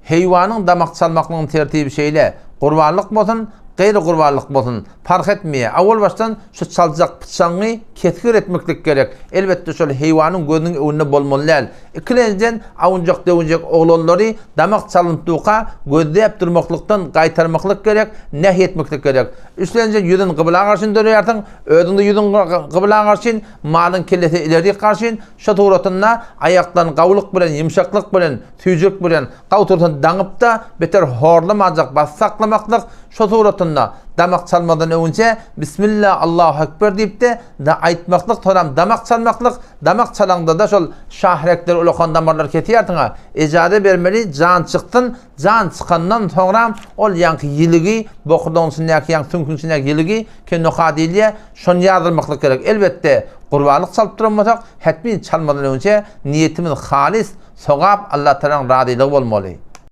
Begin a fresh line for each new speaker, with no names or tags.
heyvanın damak çalmakının tertibi şeyle qurbanlık bolsun, gayri qurbanlık bolsun fark etmeye. Awal baştan şu çalacak bıçağı ketkir etmeklik gerek. Elbette şöyle heyvanın gözünün önüne bolmalılar. İkinciden avuncak dövüncek oğlanları damak çalıntıqa gözlep durmaklıktan qaytarmaklık gerek, nehy etmeklik gerek. Üstlence yüzün qıbla qarşın dörüyartın, ödünde yüzün qıbla qarşın, malın kellesi ileri qarşın, şu turatınla ayaktan qavlıq bilen, yumşaklık bilen, tüycük bilen, qavturtun dağıp da beter horlamacak, bassaklamaklık, şu turatınla damak çalmadan önce Bismillah Allahu Ekber deyip de aytmaklık toram damak çalmaklık, damak çalanda da şol şahrekler ulakan damarlar ketiyartına icade vermeli, can çıktın, can çıkandan sonra ol yankı yiligi, bokudon sinek, yank tünkün sinek yiligi ki nokadiliye şon yardırmaklık gerek. Elbette qurbanlık çalıp duramasak, hetmin çalmadan önce niyetimin halis, sogab Allah Teala'nın radıylığı olmalı.